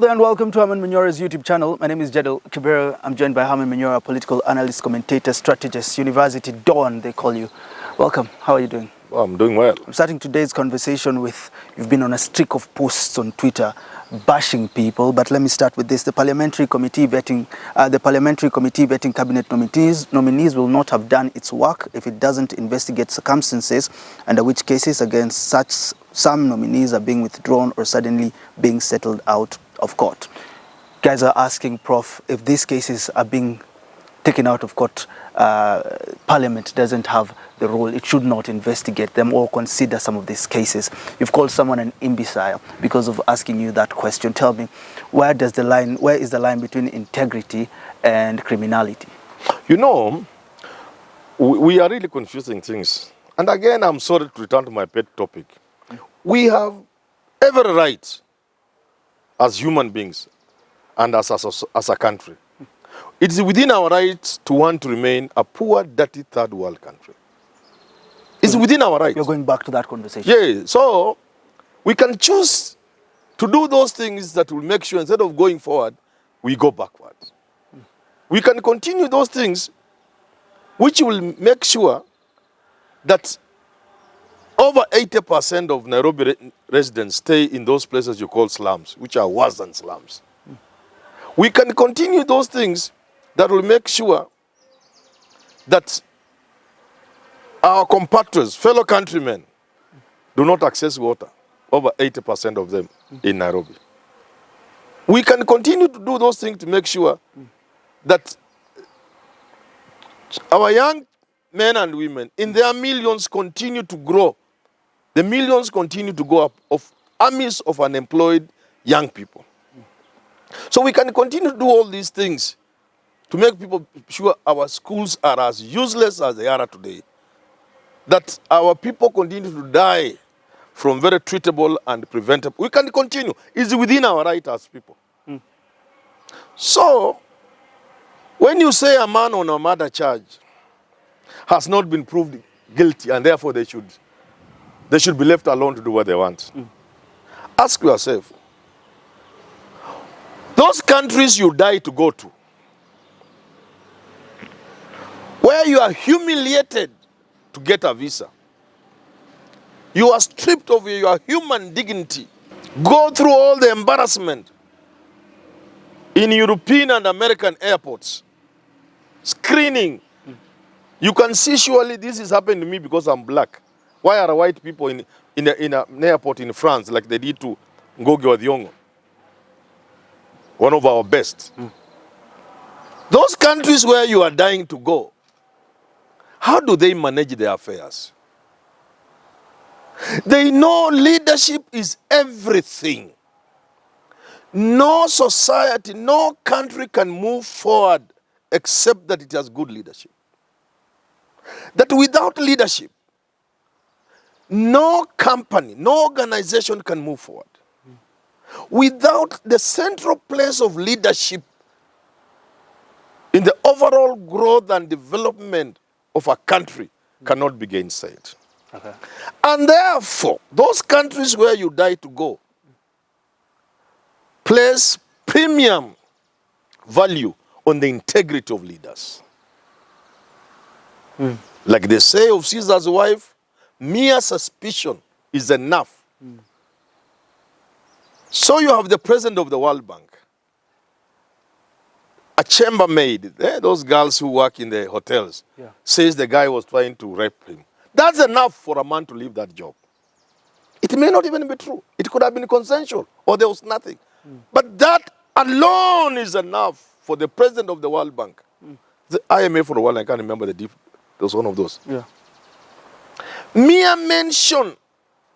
Hello there and welcome to Herman Manyora's YouTube channel. My name is Jadel Kibera. I'm joined by Herman Manyora, political analyst, commentator, strategist, University Dawn, they call you. Welcome. How are you doing? Well, I'm doing well. I'm starting today's conversation with, you've been on a streak of posts on Twitter bashing people, but let me start with this. The parliamentary committee vetting cabinet nominees will not have done its work if it doesn't investigate circumstances under which cases against some nominees are being withdrawn or suddenly being settled out of court. Guys are asking, Prof, if these cases are being taken out of court, Parliament doesn't have the role. It should not investigate them or consider some of these cases. You've called someone an imbecile because of asking you that question. Tell me, where is the line between integrity and criminality? You know, we are really confusing things. And again, I'm sorry to return to my pet topic. We have every right as human beings and as a country. It is within our rights to want to remain a poor, dirty third world country. It's within our rights. You're going back to that conversation. Yeah, so we can choose to do those things that will make sure instead of going forward, we go backwards. We can continue those things which will make sure that over 80% of Nairobi residents stay in those places you call slums, which are worse than slums. We can continue those things that will make sure that our compatriots, fellow countrymen, do not access water, over 80% of them in Nairobi. We can continue to do those things to make sure that our young men and women, in their millions, continue to grow. The millions continue to go up of armies of unemployed young people. So we can continue to do all these things to make people sure our schools are as useless as they are today. That our people continue to die from very treatable and preventable. We can continue. It's within our right as people. So, when you say a man on a murder charge has not been proved guilty and therefore they should be left alone to do what they want, ask yourself, those countries you die to go to, where you are humiliated to get a visa, you are stripped of your human dignity, go through all the embarrassment in European and American airports, screening. You can see surely this is happening to me because I'm black. Why are white people in an airport in France like they did to Ngogi Odiongo? One of our best. Those countries where you are dying to go, how do they manage their affairs? They know leadership is everything. No society, no country can move forward except that it has good leadership. That without leadership, no company, no organization can move forward. Without the central place of leadership in the overall growth and development of a country cannot be gainsaid. Okay. And therefore, those countries where you die to go place premium value on the integrity of leaders. Like they say of Caesar's wife, mere suspicion is enough. So you have the president of the World Bank, a chambermaid, those girls who work in the hotels, says the guy was trying to rape him. That's enough for a man to leave that job. It may not even be true. It could have been consensual or there was nothing. But that alone is enough for the president of the World Bank. The IMF for a while, I can't remember the deep, there was one of those. Mere mention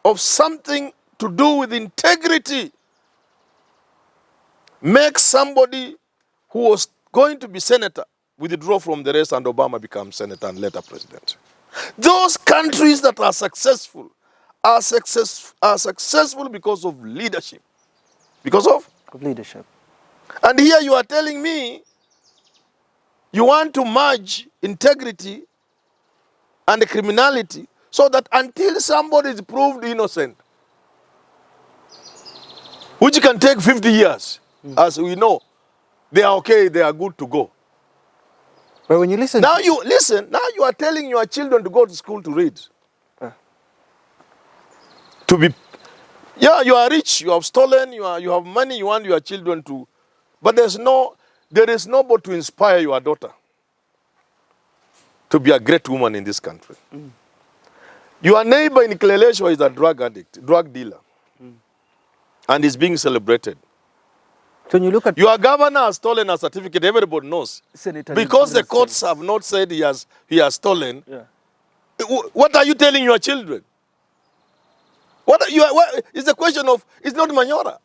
of something to do with integrity makes somebody who was going to be senator withdraw from the race and Obama becomes senator and later president. Those countries that are successful are successful because of leadership. Because of leadership. And here you are telling me you want to merge integrity and criminality so that until somebody is proved innocent, which can take 50 years, as we know, they are okay, they are good to go. But when you listen... Now you are telling your children to go to school to read. To be... Yeah, you are rich, you have stolen, you have money, you want your children to... But there is nobody to inspire your daughter to be a great woman in this country. Your neighbor in Kileleshwa is a drug addict, drug dealer. And is being celebrated. When you look at... Your governor has stolen a certificate, everybody knows. Senator, because the courts have not said he has stolen. Yeah. What are you telling your children? It's a question of, it's not Manyora.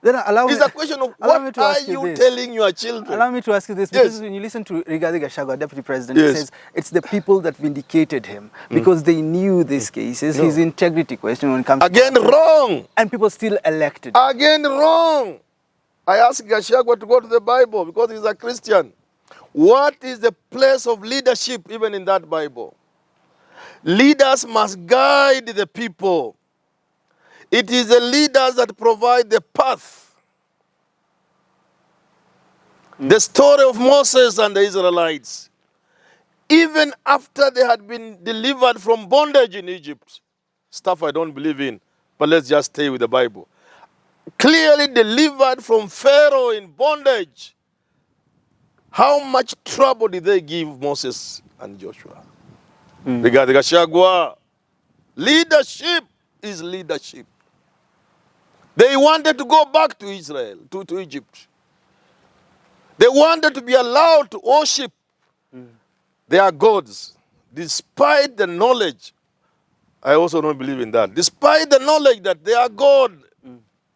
Then allow me, it's a question of what are you telling your children? Allow me to ask you this, because when you listen to Rigathi Gachagua, Deputy President, he says it's the people that vindicated him because they knew these cases, his integrity question when it comes Again, to... wrong. And people still elected. Again, wrong. I asked Gachagua to go to the Bible because he's a Christian. What is the place of leadership even in that Bible? Leaders must guide the people. It is the leaders that provide the path. The story of Moses and the Israelites, even after they had been delivered from bondage in Egypt, stuff I don't believe in, but let's just stay with the Bible. Clearly delivered from Pharaoh in bondage. How much trouble did they give Moses and Joshua? Rigathi Gachagua, leadership is leadership. They wanted to go back to Israel, to Egypt. They wanted to be allowed to worship their gods, despite the knowledge. I also don't believe in that. Despite the knowledge that their God,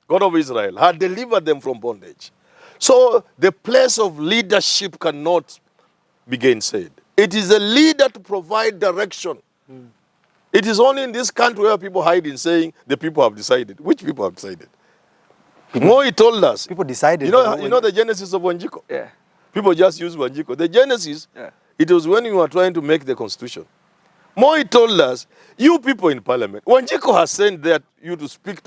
God of Israel, had delivered them from bondage. So the place of leadership cannot be gainsaid. It is a leader to provide direction. It is only in this country where people hide in saying the people have decided. Which people have decided? Moi told us. People decided. You know the genesis of Wanjiko? Yeah. People just use Wanjiko. The genesis, it was when we were trying to make the constitution. Moi told us, you people in parliament, Wanjiko has sent you to speak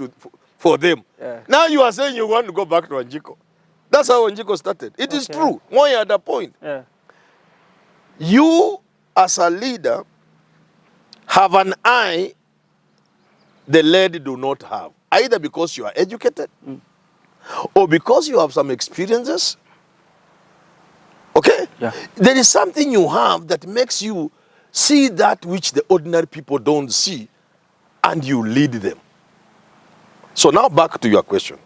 for them. Yeah. Now you are saying you want to go back to Wanjiko. That's how Wanjiko started. It is true. Moi had a point. Yeah. You, as a leader, have an eye the lady do not have. Either because you are educated or because you have some experiences. Okay? Yeah. There is something you have that makes you see that which the ordinary people don't see, and you lead them. So now back to your question.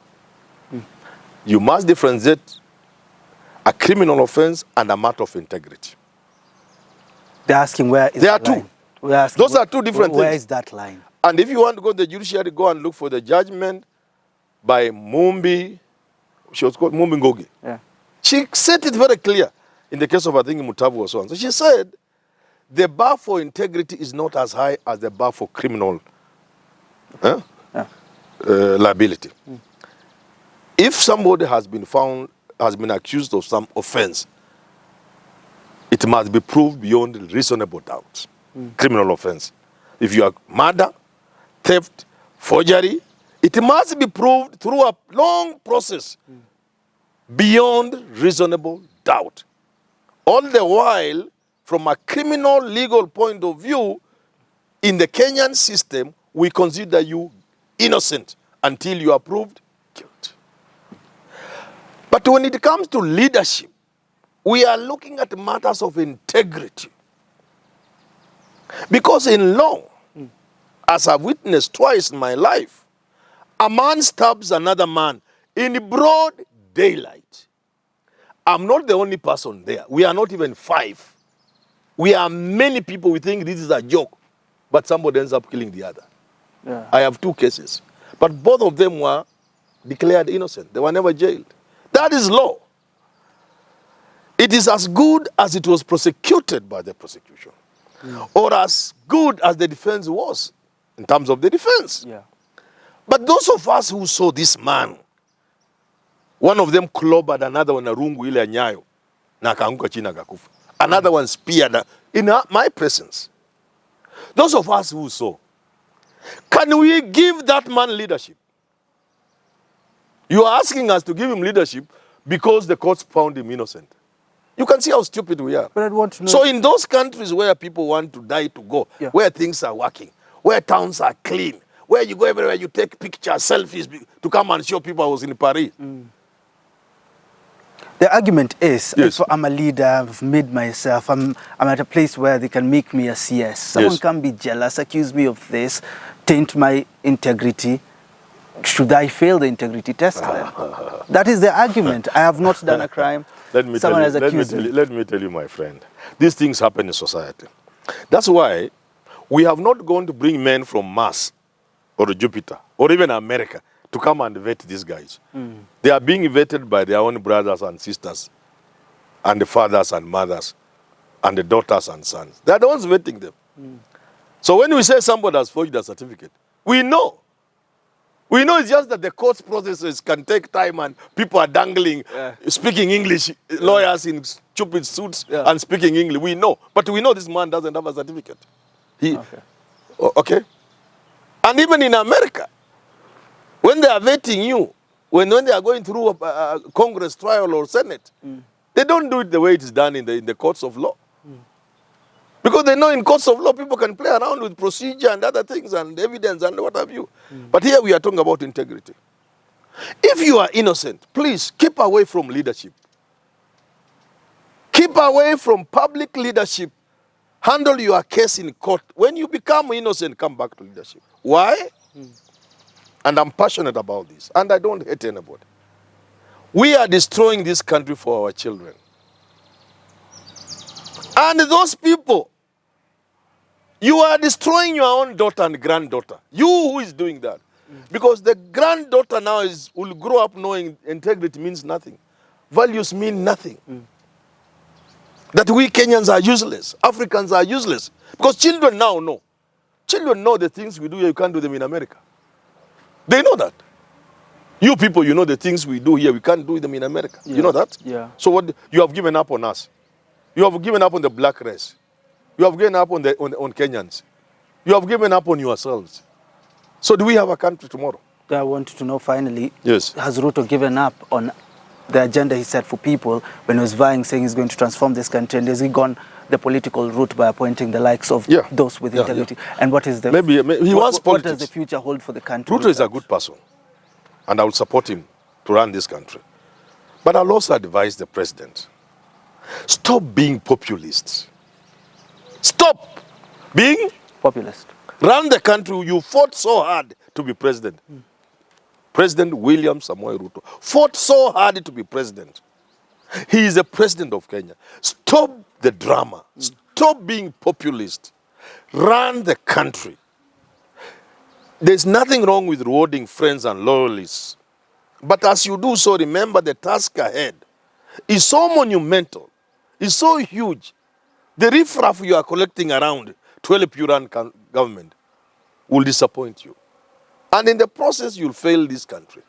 You must differentiate a criminal offense and a matter of integrity. They're asking where is there the line? Those are two different things. Where is that line? And if you want to go to the judiciary, go and look for the judgment by Mumbi. She was called Mumbi Ngogi. Yeah. She said it very clear in the case of, I think, Mutavu or so on. So she said, the bar for integrity is not as high as the bar for criminal liability. If somebody has been accused of some offense, it must be proved beyond reasonable doubt. Criminal offense. If you are murder, theft, forgery, it must be proved through a long process beyond reasonable doubt. All the while, from a criminal legal point of view, in the Kenyan system, we consider you innocent until you are proved guilty. But when it comes to leadership, we are looking at matters of integrity. Because in law, as I've witnessed twice in my life, a man stabs another man in broad daylight. I'm not the only person there. We are not even 5. We are many people. We think this is a joke, but somebody ends up killing the other. Yeah. I have 2 cases, but both of them were declared innocent. They were never jailed. That is law. It is as good as it was prosecuted by the prosecution, or as good as the defense was in terms of the defense. Yeah. But those of us who saw this man, one of them clobbered another one, rungu ile nyayo, na akaanguka chini akakufa. Another one speared in my presence. Those of us who saw, can we give that man leadership? You are asking us to give him leadership because the courts found him innocent. You can see how stupid we are. But I'd want to know. So in those countries where people want to die to go, where things are working, where towns are clean, where you go everywhere, you take pictures, selfies to come and show people I was in Paris. The argument is, if I'm a leader, I've made myself, I'm at a place where they can make me a CS. Someone can be jealous, accuse me of this, taint my integrity. Should I fail the integrity test? That is the argument. I have not done a crime. Let me tell you, my friend, these things happen in society. That's why we have not gone to bring men from Mars or Jupiter or even America to come and vet these guys. They are being vetted by their own brothers and sisters and the fathers and mothers and the daughters and sons. They are the ones vetting them. So when we say somebody has forged a certificate, we know. We know it's just that the court processes can take time and people are dangling, speaking English, lawyers in stupid suits and speaking English. We know. But we know this man doesn't have a certificate. Okay? And even in America, when they are vetting you, when they are going through a Congress trial or Senate, they don't do it the way it is done in the courts of law. Because they know in courts of law, people can play around with procedure and other things and evidence and what have you. But here we are talking about integrity. If you are innocent, please keep away from leadership. Keep away from public leadership. Handle your case in court. When you become innocent, come back to leadership. Why? And I'm passionate about this. And I don't hate anybody. We are destroying this country for our children. And those people, you are destroying your own daughter and granddaughter. You who is doing that. Because the granddaughter now will grow up knowing integrity means nothing. Values mean nothing. That we Kenyans are useless. Africans are useless. Because children now know. Children know the things we do here, you can't do them in America. They know that. You people, you know the things we do here, we can't do them in America. You know that? So what you have given up on us. You have given up on the black race. You have given up on Kenyans. You have given up on yourselves. So do we have a country tomorrow? I want to know finally, has Ruto given up on the agenda he set for people when he was vying, saying he's going to transform this country, and has he gone the political route by appointing the likes of those with integrity? And what is the what does the future hold for the country? Ruto is a good person, and I will support him to run this country. But I'll also advise the president, stop being populist. Stop being populist. Run the country. You fought so hard to be president. President William Samoei Ruto fought so hard to be president. He is the president of Kenya. Stop the drama. Stop being populist. Run the country. There's nothing wrong with rewarding friends and loyalists. But as you do so, remember the task ahead is so monumental, is so huge. The riffraff you are collecting around to help you run government will disappoint you. And in the process, you'll fail this country.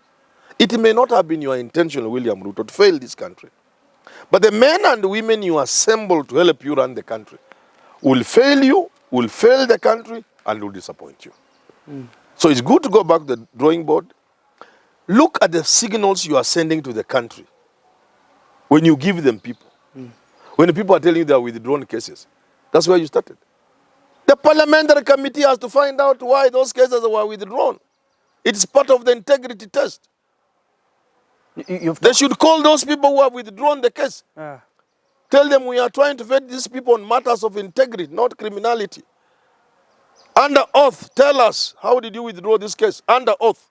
It may not have been your intention, William Ruto, to fail this country. But the men and women you assemble to help you run the country will fail you, will fail the country, and will disappoint you. So it's good to go back to the drawing board. Look at the signals you are sending to the country when you give them people. When the people are telling you they are withdrawn cases. That's where you started. The parliamentary committee has to find out why those cases were withdrawn. It's part of the integrity test. They should call those people who have withdrawn the case. Tell them we are trying to vet these people on matters of integrity, not criminality. Under oath, tell us, how did you withdraw this case? Under oath.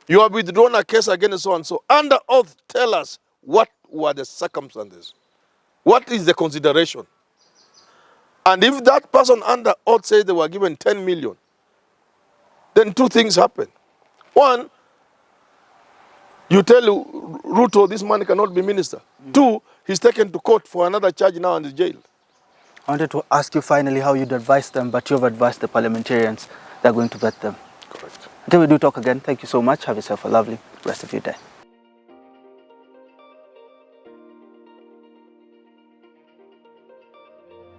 You have withdrawn a case against so and so. Under oath, tell us what were the circumstances. What is the consideration? And if that person under oath says they were given 10 million, then two things happen. One, you tell Ruto this man cannot be minister. Two, he's taken to court for another charge now and is jailed. I wanted to ask you finally how you'd advise them, but you've advised the parliamentarians they're going to vet them. Correct. Until we do talk again, thank you so much. Have yourself a lovely rest of your day.